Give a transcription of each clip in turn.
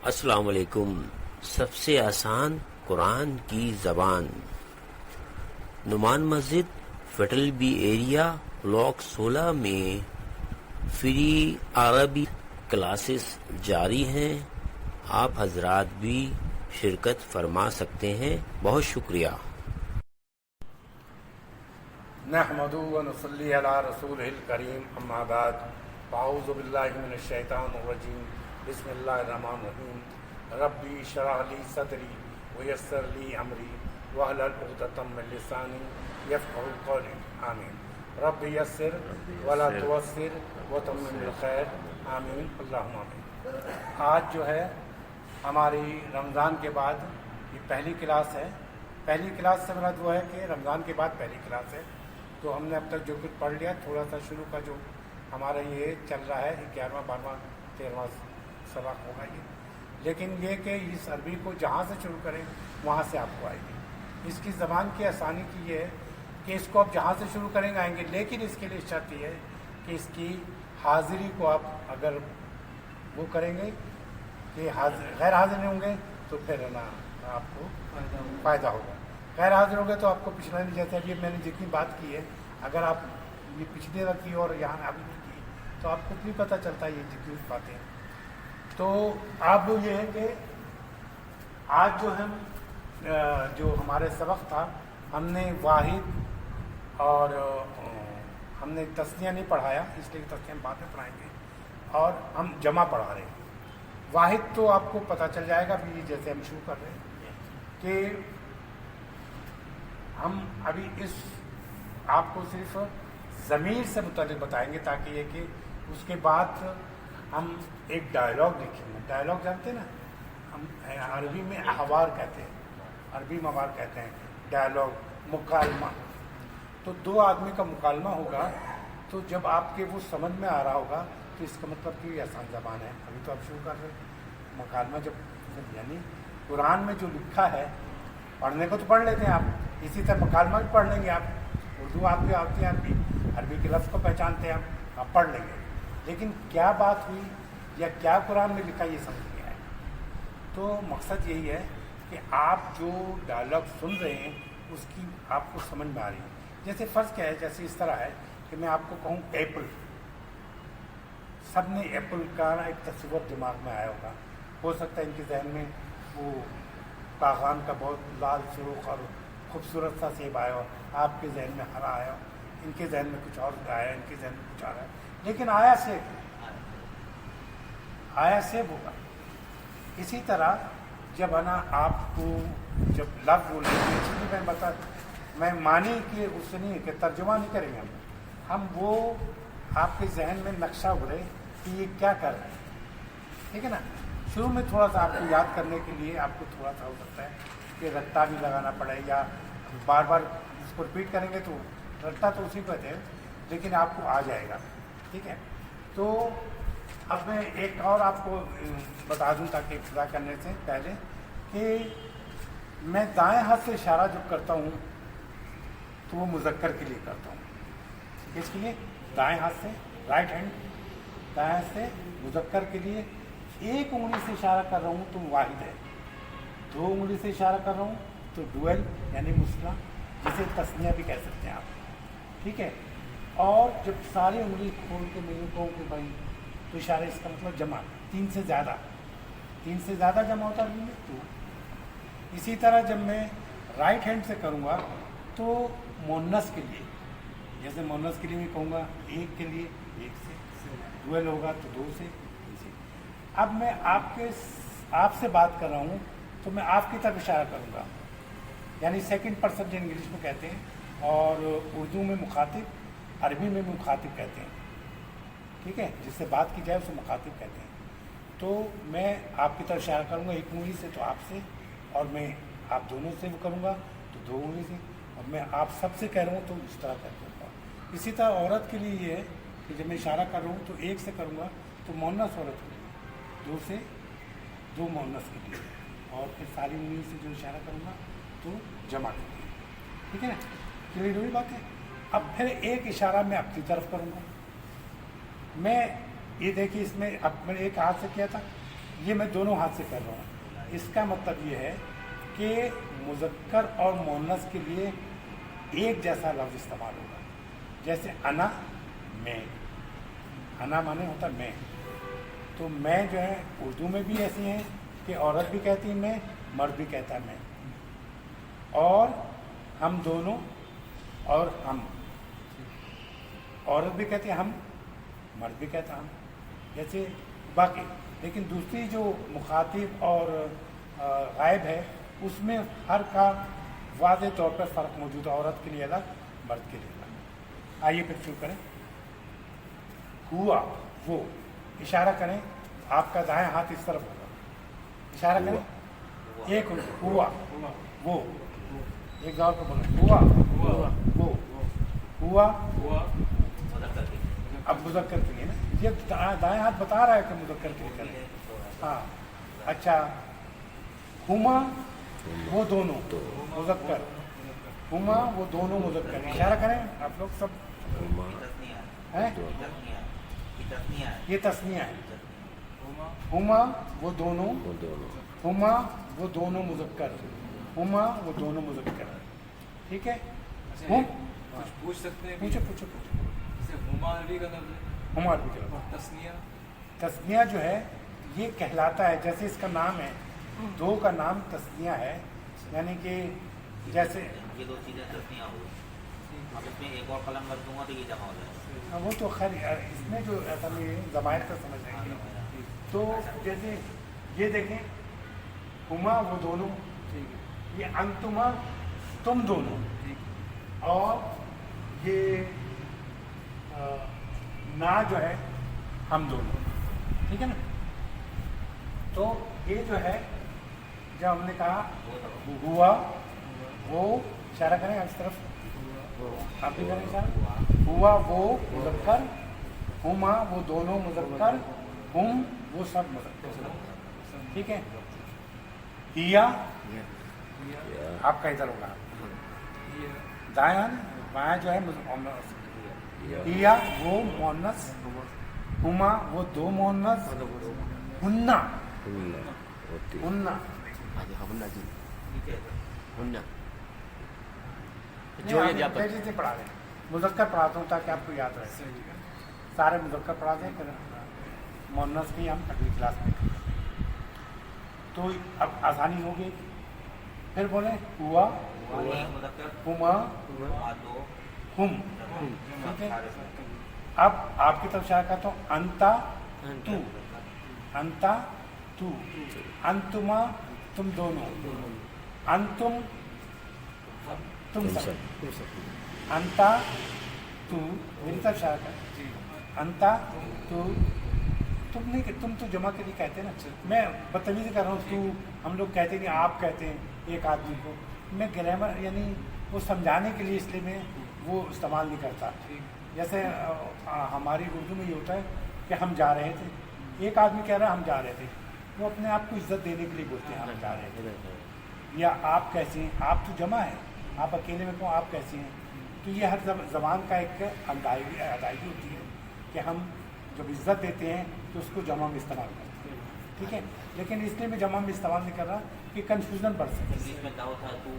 السلام علیکم۔ سب سے آسان قرآن کی زبان، نعمان مسجد فیٹل بی ایریا بلاک 16 میں فری عربی کلاسز جاری ہیں۔ آپ حضرات بھی شرکت فرما سکتے ہیں۔ بہت شکریہ۔ نحمدہ و نصلی علی رسولہ الکریم، اما بعد، اعوذ باللہ من الشیطان الرجیم، بسم اللہ الرحمن الرحیم۔ ربی اشرح لی صدری ویسر لی امری واحلل عقدۃ من لسانی یفقہوا قولی، آمین۔ رب یسر ولا تعسر وتمم بالخیر، آمین، اللہم آمین۔ آج جو ہے ہماری رمضان کے بعد یہ پہلی کلاس ہے۔ پہلی کلاس سے مراد وہ ہے کہ رمضان کے بعد پہلی کلاس ہے، تو ہم نے اب تک جو کچھ پڑھ لیا، تھوڑا سا شروع کا جو ہمارا یہ چل رہا ہے 11واں 12واں 13واں سبق ہوگا یہ، لیکن یہ کہ اس عربی کو جہاں سے شروع کریں وہاں سے آپ کو آئے گی۔ اس کی زبان کی آسانی کی یہ ہے کہ اس کو آپ جہاں سے شروع کریں گے آئیں گے، لیکن اس کے لیے شرط یہ ہے کہ اس کی حاضری کو آپ اگر وہ کریں گے کہ غیر حاضر نہیں ہوں گے تو پھر نا آپ کو فائدہ ہوگا۔ غیر حاضر ہوں گے تو آپ کو پچھلا نہیں، جیسے ابھی میں نے جتنی بات کی ہے، اگر آپ یہ پچھلے وقت کی اور یہاں ابھی نہیں کی تو آپ کو بھی پتہ چلتا ہے یہ جتنی باتیں ہیں۔ تو اب یہ ہے کہ آج جو ہمارے سبق تھا، ہم نے واحد اور ہم نے تسنیہ نہیں پڑھایا، اس لیے تسنیہ ہم بعد میں پڑھائیں گے، اور ہم جمع پڑھا رہے ہیں۔ واحد تو آپ کو پتہ چل جائے گا بھی، جیسے ہم شروع کر رہے ہیں کہ ہم ابھی آپ کو صرف ضمیر سے متعلق بتائیں گے، تاکہ یہ کہ اس کے بعد ہم ایک ڈائلاگ لکھیں گے۔ ڈائلاگ جانتے ہیں نا، ہم عربی میں احوار کہتے ہیں، عربی موار کہتے ہیں، ڈائلاگ، مکالمہ۔ تو دو آدمی کا مکالمہ ہوگا، تو جب آپ کے وہ سمجھ میں آ رہا ہوگا تو اس کا مطلب کہ یہ آسان زبان ہے۔ ابھی تو آپ شروع کر رہے ہیں مکالمہ، جب یعنی قرآن میں جو لکھا ہے، پڑھنے کو تو پڑھ لیتے ہیں آپ، اسی طرح مکالمہ بھی پڑھ لیں گے آپ۔ اردو آپ کی آتی ہے، عربی کے لفظ کو پہچانتے ہیں آپ پڑھ لیں گے، لیکن کیا بات ہوئی یا کیا قرآن میں لکھا یہ سمجھ نہیں آئے۔ تو مقصد یہی ہے کہ آپ جو ڈائلاگ سن رہے ہیں اس کی آپ کو سمجھ میں آ رہی ہے۔ جیسے فرض کیا ہے، جیسے اس طرح ہے کہ میں آپ کو کہوں ایپل، سب نے ایپل کا ایک تصور دماغ میں آیا ہوگا۔ ہو سکتا ہے ان کے ذہن میں وہ باغان کا بہت لال سرخ اور خوبصورت سا سیب آیا ہو، آپ کے ذہن میں ہرا آیا ہو، ان کے ذہن میں کچھ اور آیا، ان کے ذہن میں کچھ آ رہا ہے، لیکن آیا سیب ہوگا۔ اسی طرح جب ہے نا آپ کو جب لفظ بولیں، میں معنی کہ اس سے نہیں کہ ترجمہ نہیں کریں گے ہم وہ آپ کے ذہن میں نقشہ ابھرے کہ یہ کیا کر رہے ہیں، ٹھیک ہے نا۔ شروع میں تھوڑا سا آپ کو یاد کرنے کے لیے آپ کو تھوڑا سا ہو سکتا ہے کہ رتہ بھی لگانا پڑے، یا بار بار اس کو رپیٹ کریں گے تو رتہ تو اسی پہ تھے، لیکن آپ کو آ جائے گا، ٹھیک ہے۔ تو اب میں ایک اور آپ کو بتا دوں تاکہ ابتدا کرنے سے پہلے، کہ میں دائیں ہاتھ سے اشارہ جب کرتا ہوں تو وہ مذکر کے لیے کرتا ہوں۔ اس کے لیے دائیں ہاتھ سے، رائٹ ہینڈ دائیں ہاتھ سے مذکر کے لیے ایک انگلی سے اشارہ کر رہا ہوں تو واحد ہے، دو انگلی سے اشارہ کر رہا ہوں تو ڈویل یعنی مثنیٰ، جسے تسنیہ بھی کہہ سکتے ہیں آپ، ٹھیک ہے۔ اور جب ساری انگلی کھول کے میرے کو کہ بھائی تو اشارہ، اس کا مطلب جمع، تین سے زیادہ جمع ہوتا ہے تو۔ اسی طرح جب میں رائٹ ہینڈ سے کروں گا تو مؤنث کے لیے، جیسے مؤنث کے لیے میں کہوں گا ایک کے لیے ایک سے، ڈویل ہوگا تو دو سے۔ اب میں آپ سے بات کر رہا ہوں تو میں آپ کی طرف اشارہ کروں گا، یعنی سیکنڈ پرسن جو انگلش میں کہتے ہیں، اور اردو میں مخاطب، عربی میں مخاطب کہتے ہیں، ٹھیک ہے، جس سے بات کی جائے اسے مخاطب کہتے ہیں۔ تو میں آپ کی طرف اشارہ کروں گا ایک انگلی سے تو آپ سے، اور میں آپ دونوں سے وہ کروں گا تو دو انگلی سے، اور میں آپ سب سے کہہ رہا ہوں تو اس طرح کر دوں گا۔ اسی طرح عورت کے لیے یہ ہے کہ جب میں اشارہ کر رہا ہوں تو ایک سے کروں گا تو مؤنث عورت کے لیے، دو سے دو مؤنث کے لیے، اور پھر ساری انگلی سے جو اشارہ کروں گا تو جمع کے لیے، ٹھیک ہے نا، کلیئر ہوئی بات ہے۔ اب پھر ایک اشارہ میں اپنی طرف کروں گا، میں یہ دیکھیے اس میں اب میں نے ایک ہاتھ سے کیا تھا، یہ میں دونوں ہاتھ سے کر رہا ہوں. اس کا مطلب یہ ہے کہ مذکر اور مؤنث کے لیے ایک جیسا لفظ استعمال ہوگا. جیسے انا میں، انا مانے ہوتا میں، تو میں جو ہے اردو میں بھی ایسی ہیں کہ عورت بھی کہتی ہے میں، مرد بھی کہتا ہے میں، اور ہم دونوں اور ہم، عورت بھی کہتی ہے ہم، مرد بھی کہتا ہم، جیسے باقی. لیکن دوسری جو مخاطب اور غائب ہے اس میں ہر کا واضح طور پر فرق موجود ہے، عورت کے لیے الگ، مرد کے لیے الگ. آئیے پھر شروع کریں. ہوا وہ، اشارہ کریں، آپ کا دائیں ہاتھ اس طرف ہوگا، اشارہ کریں. ایک ہوا وہ، ایک دور کو بولیں ہوا وہ، ہوا. اب مذکر کے لیے نا، یہ دائیں ہاتھ بتا رہا ہے کہ مذکر کے لیے کریں. ہاں اچھا. ہما وہ دونوں مذکر، ہما وہ دونوں مذکر. اشارہ کریں آپ لوگ سب. ہیں یہ تسنیہ ہے. ہما وہ دونوں، ہما وہ دونوں مذکر، ہما وہ دونوں مذکر. ٹھیک ہے. ہم پوچھ سکتے ہیں؟ پوچھو پوچھو پوچھو. ہما عربی کا لفظ ہے، ہما بھی کرو. تسنیہ تسنیہ جو ہے یہ کہلاتا ہے، جیسے اس کا نام ہے، دو کا نام تسنیہ ہے، یعنی کہ جیسے یہ دو چیزیں تسنیہ ہو گئی. اب اس میں ایک اور قلم رکھ دوں گا تو یہ جمع ہو جائے گا. وہ تو خیر اس میں جو اصل میں ضمائر کا سمجھ رہے ہیں. تو جیسے یہ دیکھیں، ہما وہ دونوں، یہ انتما تم دونوں، اور یہ نا جو ہے ہم دونوں. ٹھیک ہے نا. تو یہ جو ہے جب ہم نے کہا ہوا وہ، اشارہ کریں اس طرف، آپ بھی کریں اشارہ. ہوا وہ مذکر، ہما وہ دونوں مذکر، ہم وہ سب مذکر. ٹھیک ہے. ہیا آپ کا ادھر ہوگا، دایاں بایاں جو ہے مؤنث. ہیا وہ مؤنث، ہما وہ دو مؤنث، ہننا ہننا. جو یہ چیزیں پڑھا رہے ہیں، مذکر پڑھاتا ہوں تاکہ آپ کو یاد رہے. سارے مذکر پڑھا دیں، پھر مؤنث بھی ہم اگلی کلاس میں. تو اب آسانی ہوگی. پھر بولیں ہوا، ہما، ہم. ٹھیک ہے. اب آپ کی طرف سے کہتا ہوں انتا تو، انتا تو، انتما تم دونوں، انتم تم سب، انتا تو. میری طرف سے کر انتا تو، تم نہیں، تم تو جمع کے لیے کہتے ہیں نا. میں بدتمیزی کر رہا ہوں. تو ہم لوگ کہتے نہیں، آپ کہتے ہیں ایک آدمی کو. میں گرامر یعنی وہ سمجھانے کے لیے اس لیے میں وہ استعمال نہیں کرتا. جیسے ہماری اردو میں یہ ہوتا ہے کہ ہم جا رہے تھے، ایک آدمی کہہ رہا ہے ہم جا رہے تھے، وہ اپنے آپ کو عزت دینے کے لیے بولتے ہیں ہم جا رہے تھے. یا آپ کیسے ہیں، آپ تو جمع ہے، آپ اکیلے میں کہو آپ کیسے ہیں. تو یہ ہر زبان کا ایک ادائیگی ہوتی ہے کہ ہم جب عزت دیتے ہیں تو اس کو جمع میں استعمال کرتے ہیں. ٹھیک ہے. لیکن اس لیے میں جمع میں استعمال نہیں کر رہا کہ کنفیوژن بڑھ سکے. انگلش میں داؤ تھا تو،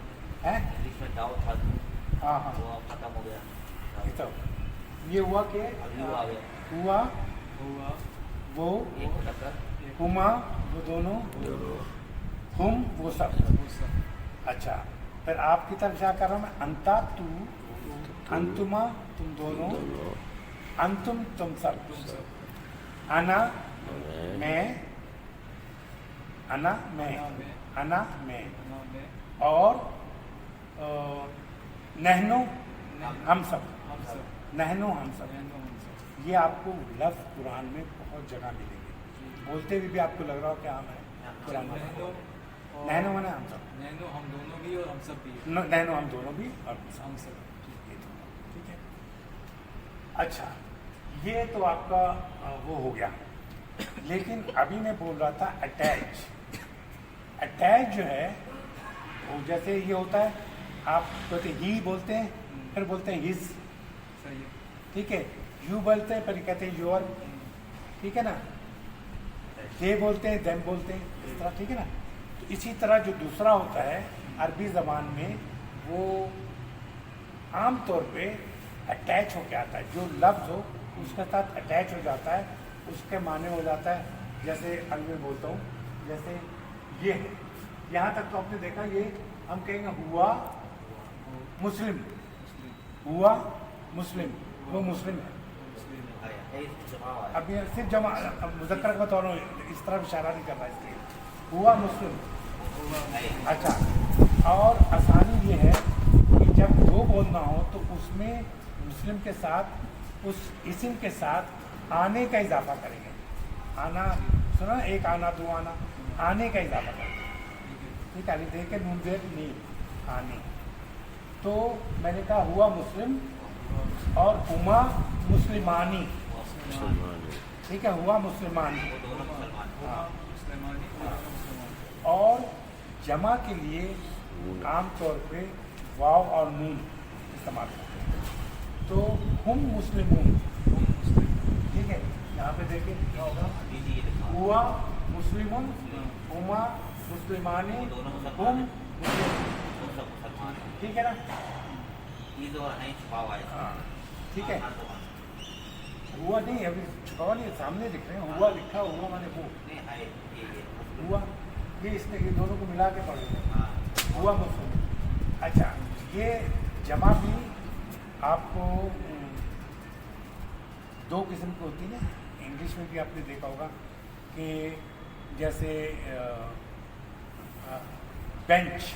ہے. انگلش میں داؤ تھا تو، ہاں ہاں وہ اب ختم ہو گیا. تو یہ ہوا کہ ابھی وہ آ گیا. ہوا وہ، ایک مذکر، ہما وہ دونوں، ہم وہ سب. اچھا. پھر آپ کی طرف جا کر رہا ہوں میں انتا تو، انتما تم دونوں، انتم تم سب، انا میں، انا میں، انا میں، اور نحنو ہم سب، نحنو ہم سب. یہ آپ کو لفظ قرآن میں بہت جگہ ملے گی. بولتے ہوئے بھی آپ کو لگ رہا ہو کہ ہم ہیں قرآن میں. نحنو مانے ہم سب، نحنو ہم دونوں بھی اور ہم سب بھی. نحنو ہم دونوں بھی اور ہم سب. ٹھیک ہے. اچھا یہ تو آپ کا وہ ہو گیا. لیکن ابھی میں بول رہا تھا اٹیچ. اٹیچ جو ہے وہ جیسے یہ ہوتا ہے، آپ کہتے ہی بولتے ہیں، پھر بولتے ہیں ہز. صحیح ہے. ٹھیک ہے. یو بولتے ہیں پھر کہتے ہیں یور. ٹھیک ہے نا. دے بولتے ہیں دیم بولتے ہیں اس طرح ٹھیک ہے نا. تو اسی طرح جو دوسرا ہوتا ہے عربی زبان میں وہ عام طور پہ اٹیچ ہو کے آتا ہے. جو لفظ ہو اس کے ساتھ اٹیچ ہو جاتا ہے اس کے معنی ہو جاتا ہے. جیسے اب میں بولتا ہوں جیسے یہ ہے یہاں تک تو آپ نے دیکھا یہ ہم کہیں گے ہوا مسلم ہوا مسلم وہ مسلم ہے. اب یہ صرف جمع مذکر کا بتا رہا ہوں اس طرح اشارہ نہیں کر رہا اس لیے ہوا مسلم. اچھا اور آسانی یہ ہے کہ جب دو بولنا ہو تو اس میں مسلم کے ساتھ اس اسم کے ساتھ آنے کا اضافہ کریں گے. آنا سنا ایک آنا دو آنا آنے کا اضافہ کریں گے. ٹھیک ہے دیکھ کے نون زیر نہیں آنے. تو میں نے کہا ہوا مسلم اور ہما مسلمانی. ٹھیک ہے ہوا مسلمانی. اور جمع کے لیے عام طور پہ واو اور نون استعمال کرتے ہیں. تو ہم مسلمون ٹھیک ہے یہاں پہ دیکھیں کیا ہوگا ہوا مسلمون ہما مسلمانی ہم مسلمون. ٹھیک ہے نا ہاں ٹھیک ہے. ہوا نہیں ابھی چھپاوا نہیں سامنے لکھ رہے ہیں ہوا لکھا ہوا میں نے وہ ہوا یہ اس نے یہ دونوں کو ملا کے پڑھ لیں ہوا مسلم. اچھا یہ جمع بھی آپ کو دو قسم کی ہوتی ہے. انگلش میں بھی آپ نے دیکھا ہوگا کہ جیسے بینچ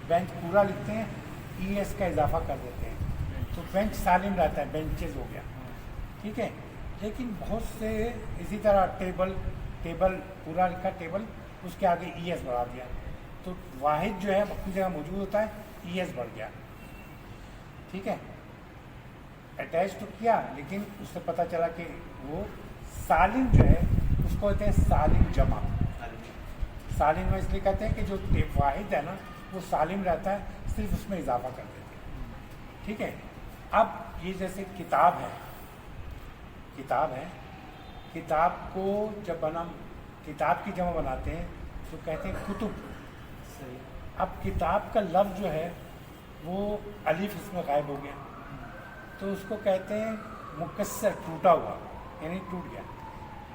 بینچ پورا لکھتے ہیں ای ایس کا اضافہ کر دیتے ہیں تو بینچ سالم رہتا ہے بینچز ہو گیا. ٹھیک ہے لیکن بہت سے اسی طرح ٹیبل پورا لکھا ٹیبل اس کے آگے ای ایس بڑھا دیا تو واحد جو ہے اپنی جگہ موجود ہوتا ہے ای ایس بڑھ گیا. ٹھیک ہے اٹیچ تو کیا لیکن اس سے پتہ چلا کہ وہ سالم جو ہے اس کو کہتے ہیں سالم جمع. سالم میں اس لیے کہتے ہیں کہ جو واحد ہے نا وہ سالم رہتا ہے صرف اس میں اضافہ کر دیتے ہیں. ٹھیک ہے اب یہ جیسے کتاب ہے کتاب کو جب کتاب کی جمع بناتے ہیں تو کہتے ہیں کتب. اب کتاب کا لفظ جو ہے وہ الف اس میں غائب ہو گیا تو اس کو کہتے ہیں مکسر ٹوٹا ہوا یعنی ٹوٹ گیا.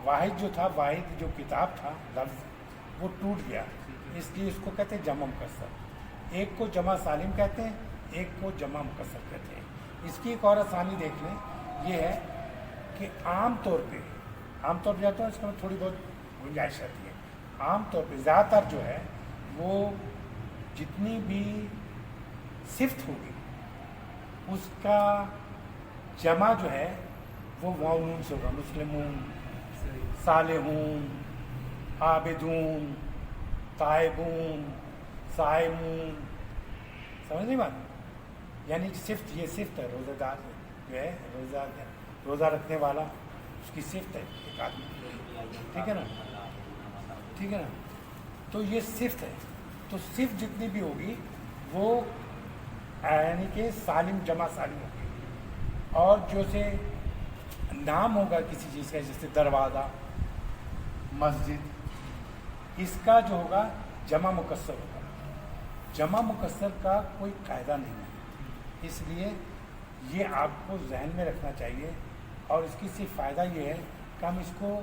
واحد جو تھا واحد جو کتاب تھا لفظ وہ ٹوٹ گیا اس لیے اس کو کہتے ہیں جمع مکسر. ایک کو جمع سالم کہتے ہیں ایک کو جمع مکسر کہتے ہیں. اس کی ایک اور آسانی دیکھ لیں یہ ہے کہ عام طور پہ جاتا ہوں اس میں تھوڑی بہت گنجائش رہتی ہے. عام طور پہ زیادہ تر جو ہے وہ جتنی بھی صفت ہوگی اس کا جمع جو ہے وہ واو نون سے ہوگا. مسلمون صالحون عابدون تائبون صائمون. سمجھ نہیں بات یعنی صفت یہ صفت ہے روزہ دار جو ہے روزہ رکھنے والا اس کی صفت ہے ایک آدمی. ٹھیک ہے نا تو یہ صفت ہے. تو صفت جتنی بھی ہوگی وہ یعنی کہ سالم جمع سالم ہوگی. اور جو سے نام ہوگا کسی چیز کا جیسے دروازہ مسجد اس کا جو ہوگا جمع مکسر ہوگا. جمع مکسر کا کوئی قاعدہ نہیں ہے اس لیے یہ آپ کو ذہن میں رکھنا چاہیے. اور اس کی صرف فائدہ یہ ہے کہ ہم اس کو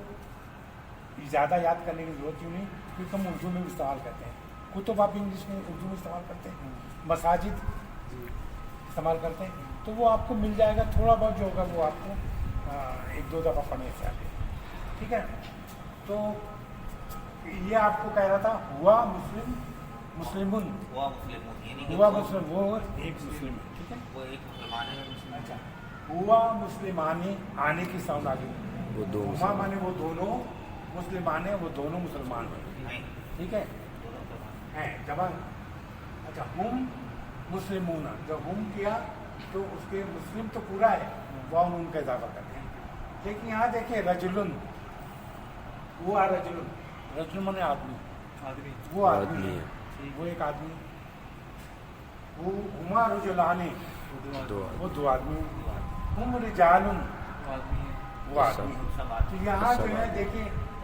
زیادہ یاد کرنے کی ضرورت کیوں نہیں کیونکہ ہم اردو میں بھی استعمال کرتے ہیں. کتب آپ انگلش میں اردو میں استعمال کرتے ہیں مساجد استعمال کرتے ہیں تو وہ آپ کو مل جائے گا. تھوڑا بہت جو ہوگا وہ آپ کو ایک دو دفعہ پڑھنے سے آگے. ٹھیک ہے تو یہ آپ کو کہہ رہا تھا ہوا مسلمون ہوا مسلم وہ ایک مسلم ہے. ٹھیک ہے اچھا ہوا مسلمانی آنے کی ساؤنڈ آ گئی. ہما مانے وہ دونوں مسلمانے وہ دونوں مسلمان ہیں. ٹھیک ہے جب اچھا ہم مسلمون جب ہم کیا تو اس کے مسلم تو پورا ہے وہ ان کا اضافہ کرتے ہیں. لیکن یہاں دیکھیں رجلن وہ رجل مانے آدمی وہ آدمی ہے وہ ایک آدمی. وہ ہما رجلانے وہ دو آدمی. ہم رجالن وہ آدمی. تو یہاں جو ہے دیکھیں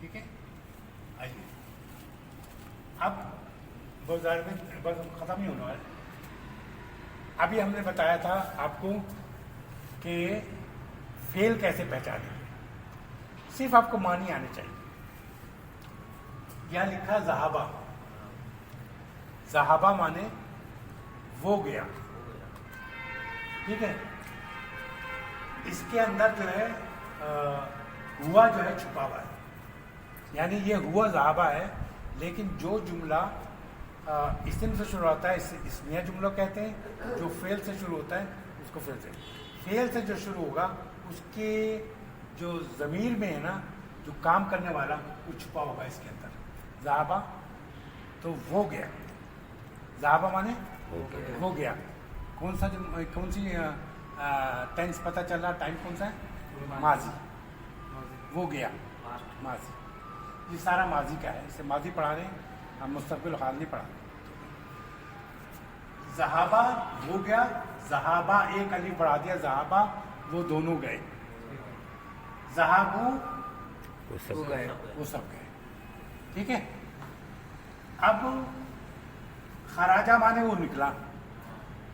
ٹھیک ہے. آئیے اب بہت زیادہ بس ختم نہیں ہونا ہے. ابھی ہم نے بتایا تھا آپ کو کہ فیل کیسے پہچانے. صرف آپ کو معنی آنے چاہیے. یہاں لکھا ذہابہ. ذہابہ مانے وہ گیا. ٹھیک ہے. اس کے اندر جو ہے ہوا جو ہے چھپا ہوا ہے. یعنی یہ ہوا ذہابہ ہے، لیکن جو جملہ اسم سے شروع ہوتا ہے اسمیہ جملہ کہتے ہیں. جو فعل سے شروع ہوتا ہے اس کو فعل سے. فعل سے جو شروع ہوگا اس کے جو ضمیر میں ہے نا، جو کام کرنے والا وہ چھپا ہوگا اس کے اندر. ذہابہ تو وہ گیا. ذہابہ مانے وہ گیا. کون سی ٹینس پتہ چل رہا؟ ٹائم کون سا ہے؟ ماضی. وہ گیا ماضی. یہ سارا ماضی کا ہے. اسے ماضی پڑھا رہے ہیں ہم، مستقبل حال نہیں پڑھا رہے. ذہابہ وہ گیا. ذہابہ ایک الف بڑھا دیا. ذہابہ وہ دونوں گئے. ذہابو وہ سب گئے. وہ سب گئے. ٹھیک ہے. اب خراجہ مانے وہ نکلا.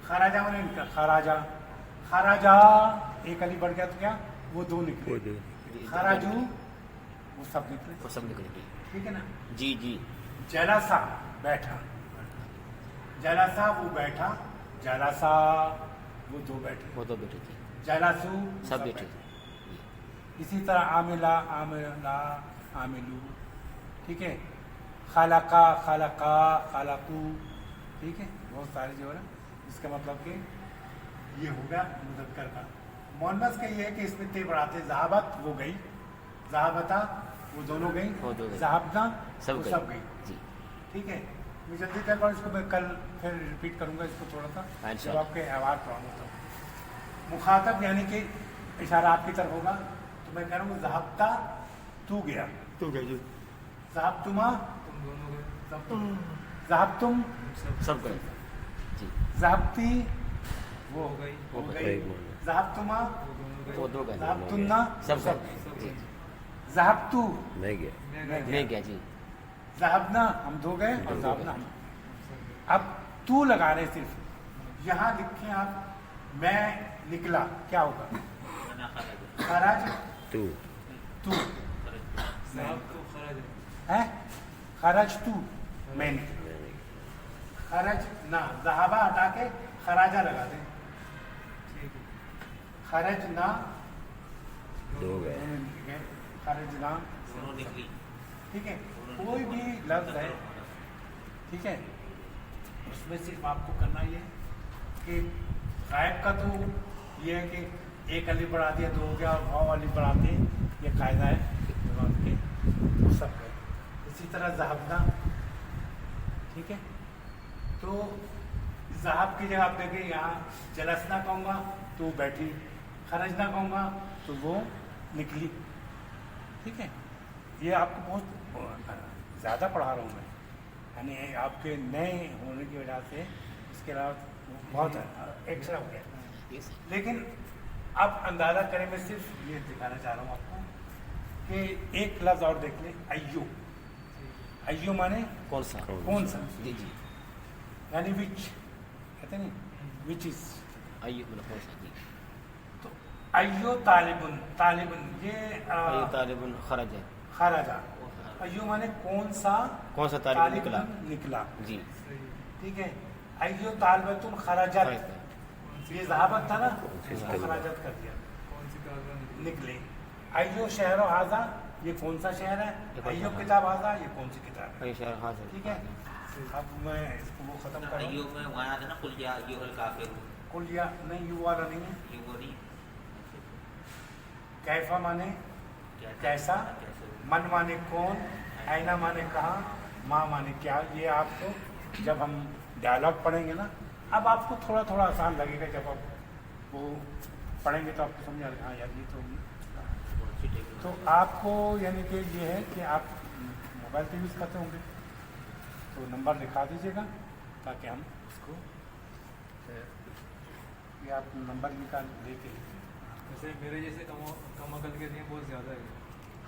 خراجہ مانے نکلا. خراجہ خراجہ ایک علی بڑھ گیا تو کیا وہ دو نکلے. خراجو وہ سب نکلے. وہ سب نکلے گی. ٹھیک ہے نا. جی جی. جلسہ بیٹھا. جلسہ وہ بیٹھا. جلسہ وہ دو بیٹھے. وہ دو بیٹے تھے. جلسو سب بیٹے تھے. اسی طرح عاملہ عاملہ عاملو. ٹھیک ہے. خلقہ خلقہ خلقو. ٹھیک ہے. بہت سارے جو ہے نا، اس کا مطلب کہ یہ ہوگا مذکر کا. مؤنث کا یہ ہے کہ اس میں تے بڑھاتے. ذہابت وہ گئی. ذہابتا وہ دونوں گئی. وہ دو گئی. ذہابنا سب وہ گئے. سب گئی. جی. ٹھیک ہے. میں جلدی کر پاؤں. اس کو میں کل پھر ریپیٹ کروں گا اس کو تھوڑا سا اچھا. جب آپ کے آواز پڑھاؤں گا. مخاطب یعنی کہ اشارہ آپ کی طرف ہوگا تو میں کہہ رہا ہوں ذہبتا تو گیا. تو گئے جی. ذہبتما تم دونوں گئے. ذہبتم سب گئے. جی. ذہبتی وہ ہو گئی. ہو وہ گئی. گئی. ذہبتما وہ دونوں گئے. وہ دو گئے. ذہبتنا سب سب گئے. سب جی. گئے. ذہبتو میں گیا. میں میں گئے. میں گیا. جی. ذہبنا ہم دو گئے اور دو ذہبنا گئے. ہم. اب تو لگا رہے صرف. یہاں لکھیں آپ میں نکلا کیا ہوگا؟ انا خرج. خراج تو تو صاحب تو خرج ہے. ہے. خرج تو میں نکلا. میں نے خرج نہ ذہابہ ہٹا کے خراجہ لگا دیں. ٹھیک ہے. خرج نہ دو گئے. خرج نہ. دونوں نکلی. ٹھیک ہے. کوئی بھی لفظ ہے ٹھیک ہے اس میں صرف آپ کو کرنا یہ ہے کہ غائب کا تو یہ ہے کہ ایک الف بڑھا دیا دو ہو گیا اور واو الف بڑھاتے یہ قاعدہ ہے کے وہ سب کا. اسی طرح ذہبنا. ٹھیک ہے. تو ذہب کی جگہ آپ دیکھیں یہاں جلسنا کہوں گا تو بیٹھی. خرجنا کہوں گا تو وہ نکلی. ٹھیک ہے. یہ آپ کو بہت زیادہ پڑھا رہا ہوں میں، یعنی آپ کے نئے ہونے کی وجہ سے. اس کے علاوہ بہت ایکسٹرا ہو گیا. لیکن اب اندازہ کریں. میں صرف یہ دکھانا چاہ رہا ہوں آپ کو کہ ایک لفظ اور دیکھ لیں. ایو. ایو مانے کون سا؟ کون سا. جی جی. یعنی وچ کہتے ہیں وچ از. آئیے مطلب کون سا؟ جی. تو ایو طالبن. طالبن یہ آئیے طالب خرج ہے. خراجہ. ایو مانے کون سا کون سا طالب نکلا؟ نکلا. جی. صحیح ہے. ٹھیک ہے. ایو طالبۃ خرجت. کون سی یہ ذہابت تھا نا سی اس کو طالبہ. خراجت کر دیا. کون سی طالبہ نکلی؟ نکلے. ایو شہر و حاضہ یہ کون سا شہر ہے. یہ کون ایو سا کتاب حاضہ یہ کون سی کتاب ہے. آئیے شہر حاضر. ٹھیک ہے. اب میں اس کو وہ ختم کروں. ایوب میں وہاں آتا نا قل یا ایھا الکافر. کل یا نہیں یو والا نہیں ہے. یہ وہ نہیں. کیفا مانے کیا کیسا. کیسے؟ من مانے کون. اینا مانے کہاں. ماں مانے کیا. یہ آپ کو جب ہم ڈائلاگ پڑھیں گے نا اب آپ کو تھوڑا تھوڑا آسان لگے گا. جب آپ وہ پڑھیں گے تو آپ کو سمجھ آ ہاں یار یہ تو ہوگی. تو آپ کو یعنی کہ یہ ہے کہ آپ موبائل پہ یوز کرتے ہوں گے تو نمبر لکھا دیجیے گا تاکہ ہم اس کو یہ آپ نمبر نکال لے کے. ویسے میرے جیسے کم عقل کے لیے بہت زیادہ ہے.